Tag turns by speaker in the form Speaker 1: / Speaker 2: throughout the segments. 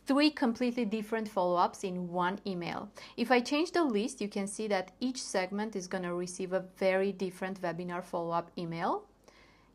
Speaker 1: 3 completely different follow-ups in one email. If I change the list, you can see that each segment is going to receive a very different webinar follow-up email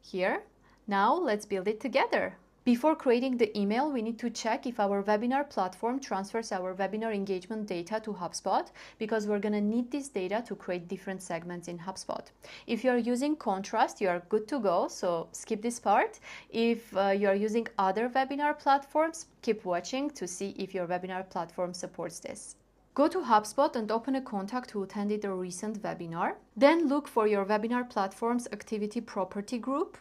Speaker 1: here. Now let's build it together. Before creating the email, we need to check if our webinar platform transfers our webinar engagement data to HubSpot, because we're going to need this data to create different segments in HubSpot. If you're using Contrast, you are good to go, so skip this part. If you're using other webinar platforms, keep watching to see if your webinar platform supports this. Go to HubSpot and open a contact who attended a recent webinar. Then look for your webinar platform's activity property group.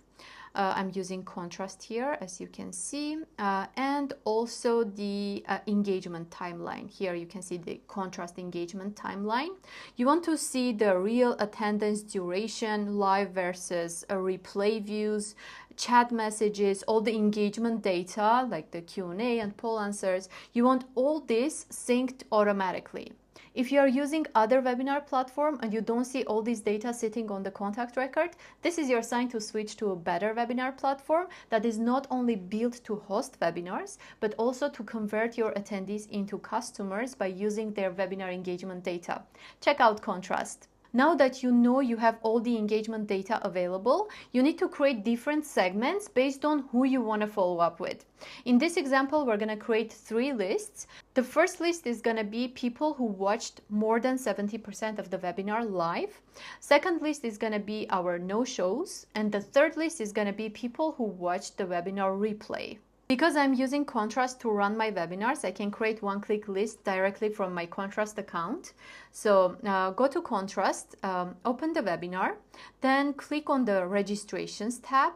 Speaker 1: I'm using Contrast here, as you can see, and also the engagement timeline. Here you can see the Contrast engagement timeline. You want to see the real attendance duration, live versus replay views, chat messages, all the engagement data like the Q&A and poll answers. You want all this synced automatically. If you are using other webinar platform and you don't see all this data sitting on the contact record, this is your sign to switch to a better webinar platform that is not only built to host webinars, but also to convert your attendees into customers by using their webinar engagement data. Check out Contrast. Now that you know you have all the engagement data available, you need to create different segments based on who you want to follow up with. In this example, we're going to create 3 lists. The first list is going to be people who watched more than 70% of the webinar live. Second list is going to be our no-shows. And the third list is going to be people who watched the webinar replay. Because I'm using Contrast to run my webinars, I can create one-click list directly from my Contrast account. So go to Contrast, open the webinar, then click on the Registrations tab.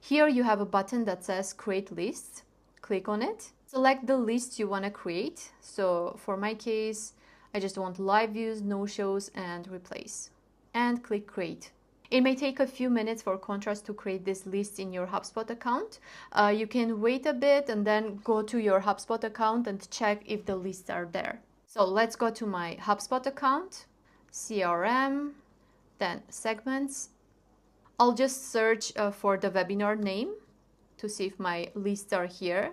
Speaker 1: Here you have a button that says Create Lists. Click on it. Select the list you want to create. So for my case, I just want live views, no-shows, and replays. And click Create. It may take a few minutes for Contrast to create this list in your HubSpot account. You can wait a bit and then go to your HubSpot account and check if the lists are there. So let's go to my HubSpot account, CRM, then Segments. I'll just search for the webinar name to see if my lists are here.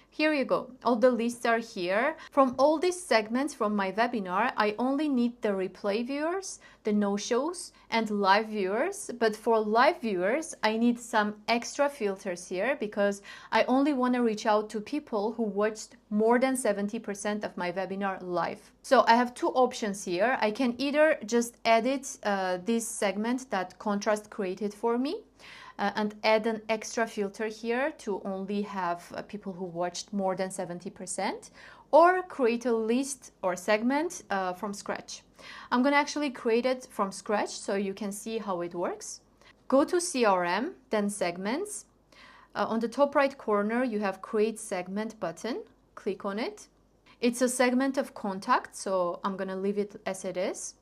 Speaker 1: Here you go. All the lists are here. From all these segments from my webinar, I only need the replay viewers, the no-shows, and live viewers. But for live viewers, I need some extra filters here because I only want to reach out to people who watched more than 70% of my webinar live. So I have 2 options here. I can either just edit this segment that Contrast created for me, and add an extra filter here to only have people who watched more than 70%, or create a list or segment from scratch. I'm going to actually create it from scratch so you can see how it works. Go to CRM, then Segments. On the top right corner, you have Create Segment button. Click on it. It's a segment of contact, so I'm going to leave it as it is.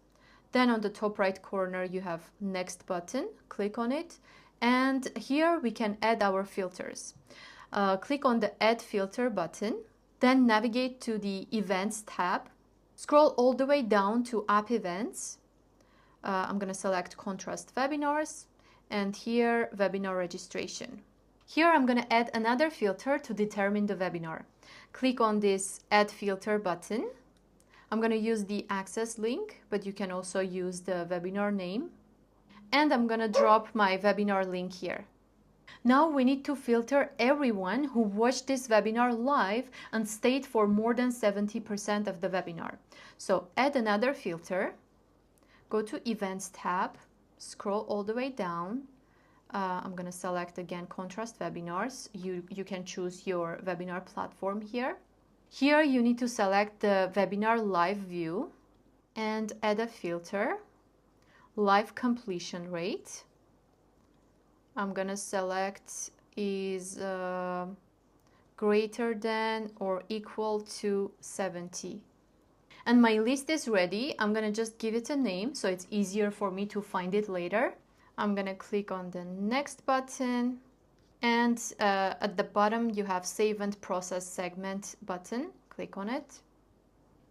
Speaker 1: Then on the top right corner, you have Next button. Click on it. And here we can add our filters. Click on the Add Filter button, then navigate to the Events tab. Scroll all the way down to App Events. I'm going to select Contrast Webinars, and here Webinar Registration. Here I'm going to add another filter to determine the webinar. Click on this Add Filter button. I'm going to use the access link, but you can also use the webinar name. And I'm going to drop my webinar link here. Now we need to filter everyone who watched this webinar live and stayed for more than 70% of the webinar. So add another filter, go to Events tab, scroll all the way down. I'm going to select again Contrast Webinars. You can choose your webinar platform here. Here you need to select the webinar live view and add a filter. Live completion rate. I'm gonna select is greater than or equal to 70. And my list is ready. I'm gonna just give it a name so it's easier for me to find it later. I'm gonna click on the Next button, and at the bottom you have Save and Process Segment button. Click on it.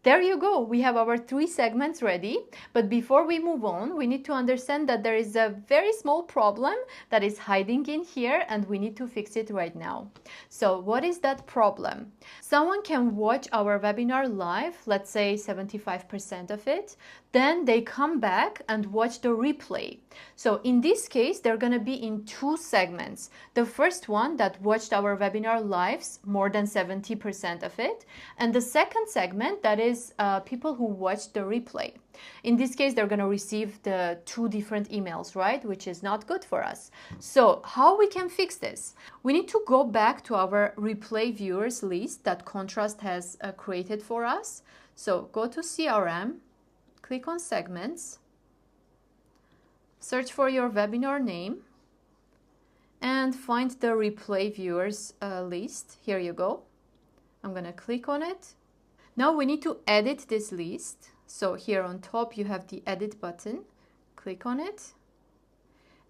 Speaker 1: There you go, we have our 3 segments ready, but before we move on, we need to understand that there is a very small problem that is hiding in here and we need to fix it right now. So what is that problem? Someone can watch our webinar live, let's say 75% of it, then they come back and watch the replay. So in this case, they're going to be in 2 segments. The first one that watched our webinar lives, more than 70% of it, and the second segment that is people who watched the replay. In this case, they're going to receive the 2 different emails, right? Which is not good for us. So how we can fix this? We need to go back to our replay viewers list that Contrast has created for us. So go to CRM, click on segments, search for your webinar name, and find the replay viewers list. Here you go. I'm going to click on it. Now we need to edit this list. So here on top you have the edit button. Click on it.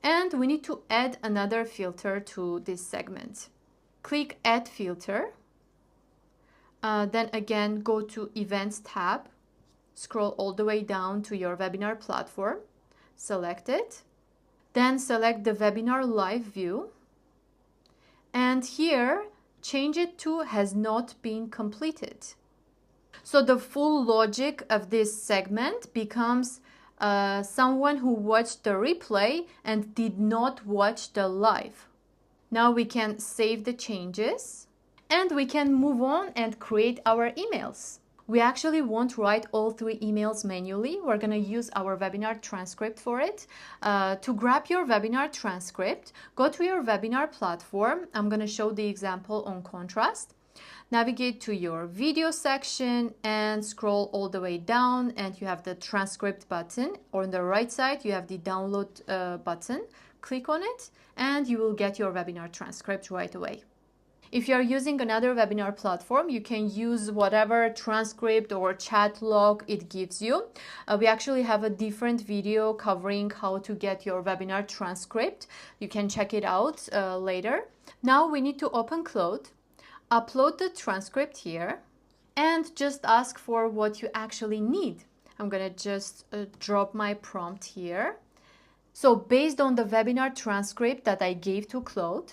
Speaker 1: And we need to add another filter to this segment. Click Add Filter. Then again go to Events tab. Scroll all the way down to your webinar platform. Select it. Then select the webinar live view. And here change it to has not been completed. So the full logic of this segment becomes someone who watched the replay and did not watch the live. Now we can save the changes and we can move on and create our emails. We actually won't write all 3 emails manually. We're going to use our webinar transcript for it. To grab your webinar transcript, go to your webinar platform. I'm going to show the example on Contrast. Navigate to your video section and scroll all the way down and you have the transcript button. On the right side, you have the download button. Click on it and you will get your webinar transcript right away. If you are using another webinar platform, you can use whatever transcript or chat log it gives you. We actually have a different video covering how to get your webinar transcript. You can check it out later. Now we need to open Claude, upload the transcript here, and just ask for what you actually need. I'm going to just drop my prompt here. So based on the webinar transcript that I gave to Claude,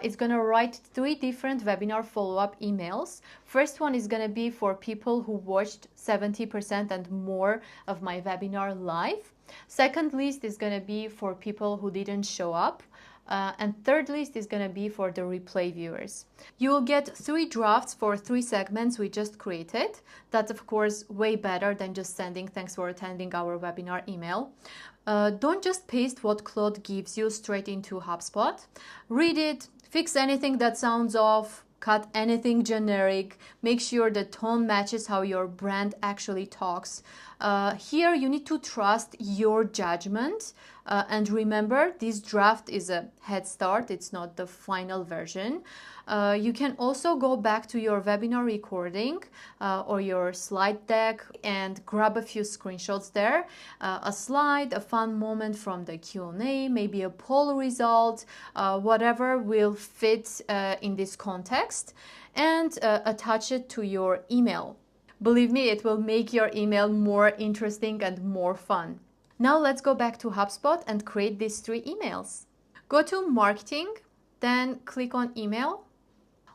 Speaker 1: it's going to write 3 different webinar follow-up emails. First one is going to be for people who watched 70% and more of my webinar live. Second list is going to be for people who didn't show up. And third list is going to be for the replay viewers. You will get 3 drafts for 3 segments we just created. That's of course way better than just sending "thanks for attending our webinar" email. Don't just paste what Claude gives you straight into HubSpot. Read it, fix anything that sounds off, cut anything generic, make sure the tone matches how your brand actually talks. Here you need to trust your judgment and remember this draft is a head start, it's not the final version. You can also go back to your webinar recording or your slide deck and grab a few screenshots there. A slide, a fun moment from the Q&A, maybe a poll result, whatever will fit in this context, and attach it to your email. Believe me, it will make your email more interesting and more fun. Now let's go back to HubSpot and create these 3 emails. Go to Marketing, then click on Email.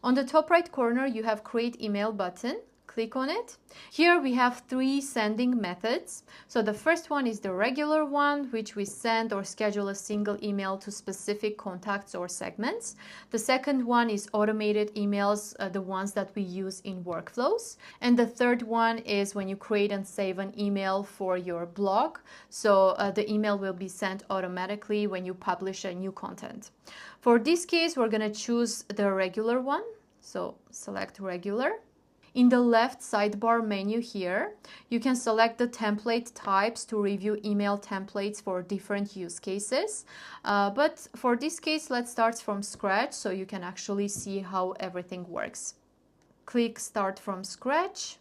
Speaker 1: On the top right corner, you have Create Email button. Click on it. Here we have 3 sending methods. So the first one is the regular one, which we send or schedule a single email to specific contacts or segments. The second one is automated emails, the ones that we use in workflows. And the third one is when you create and save an email for your blog. So the email will be sent automatically when you publish a new content. For this case, we're going to choose the regular one. So select regular. In the left sidebar menu here, you can select the template types to review email templates for different use cases. But for this case, let's start from scratch so you can actually see how everything works. Click Start from Scratch.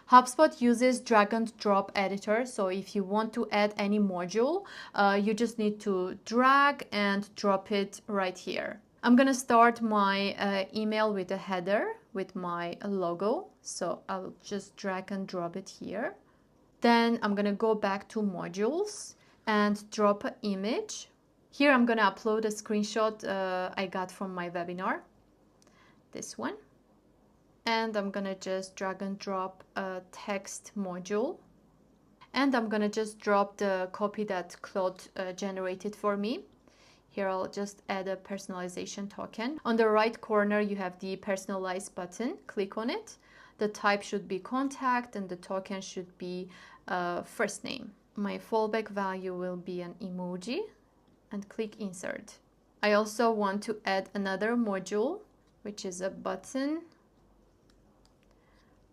Speaker 1: HubSpot uses drag and drop editor, so if you want to add any module, you just need to drag and drop it right here. I'm going to start my email with a header. with my logo. So I'll just drag and drop it here. Then I'm gonna go back to modules and drop an image. Here I'm gonna upload a screenshot I got from my webinar, this one. And I'm gonna just drag and drop a text module. And I'm gonna just drop the copy that Claude generated for me. Here I'll just add a personalization token. On the right corner you have the personalize button. Click on it. The type should be contact and the token should be first name. My fallback value will be an emoji and click insert. I also want to add another module, which is a button.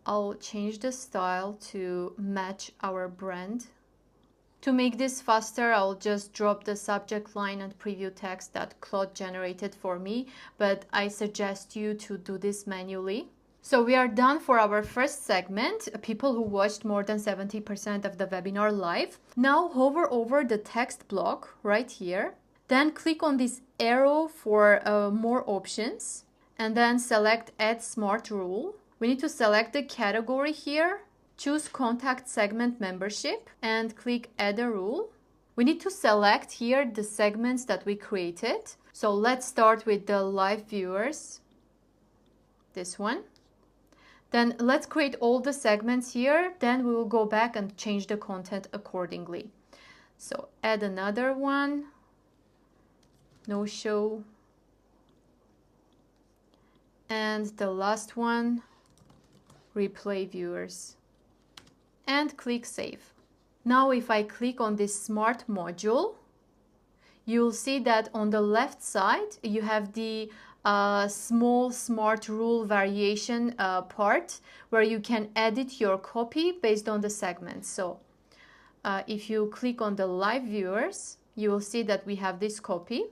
Speaker 1: I'll change the style to match our brand. To make this faster, I'll just drop the subject line and preview text that Claude generated for me, but I suggest you to do this manually. So we are done for our first segment, people who watched more than 70% of the webinar live. Now hover over the text block right here, then click on this arrow for more options, and then select Add Smart Rule. We need to select the category here, choose Contact Segment Membership, and click Add a Rule. We need to select here the segments that we created. So let's start with the live viewers, this one. Then let's create all the segments here, then we will go back and change the content accordingly. So add another one, no show, and the last one, replay viewers, and click save. Now if I click on this smart module, you'll see that on the left side you have the small smart rule variation part where you can edit your copy based on the segments. So if you click on the live viewers, you will see that we have this copy.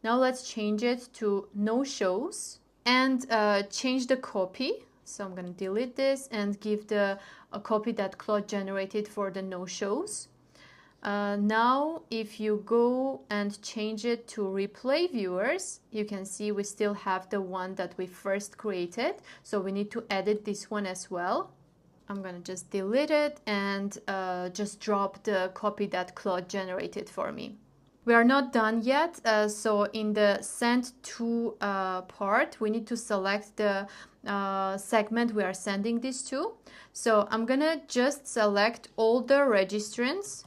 Speaker 1: Now let's change it to no shows and change the copy. So I'm going to delete this and give a copy that Claude generated for the no shows. Now if you go and change it to replay viewers, you can see we still have the one that we first created, so we need to edit this one as well. I'm gonna just delete it and just drop the copy that Claude generated for me. We are not done yet, so in the send to part we need to select the segment we are sending this to. So I'm gonna just select all the registrants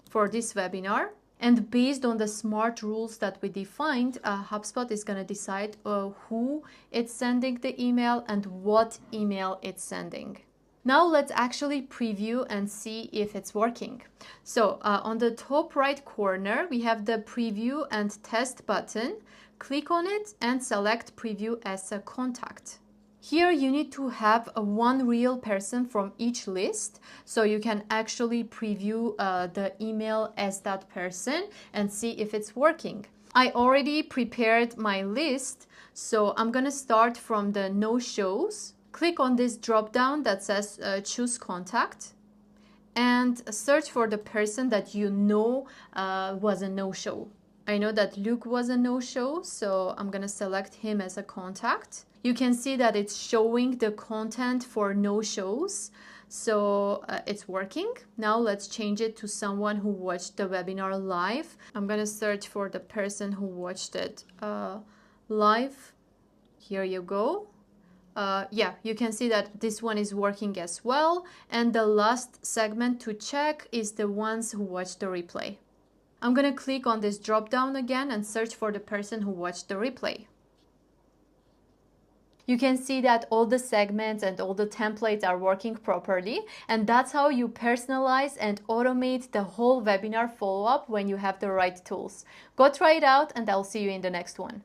Speaker 1: for this webinar, and based on the smart rules that we defined, HubSpot is going to decide who it's sending the email and what email it's sending. Now let's actually preview and see if it's working. So on the top right corner we have the preview and test button. Click on it and select preview as a contact. Here you need to have one real person from each list, so you can actually preview the email as that person and see if it's working. I already prepared my list, so I'm gonna start from the no shows. Click on this drop down that says choose contact and search for the person that you know was a no-show. I know that Luke was a no-show, so I'm gonna select him as a contact. You can see that it's showing the content for no-shows, so it's working. Now let's change it to someone who watched the webinar live. I'm gonna search for the person who watched it live. Here you go. Yeah, you can see that this one is working as well. And the last segment to check is the ones who watched the replay. I'm gonna click on this drop down again and search for the person who watched the replay. You can see that all the segments and all the templates are working properly, and that's how you personalize and automate the whole webinar follow-up when you have the right tools. Go try it out, and I'll see you in the next one.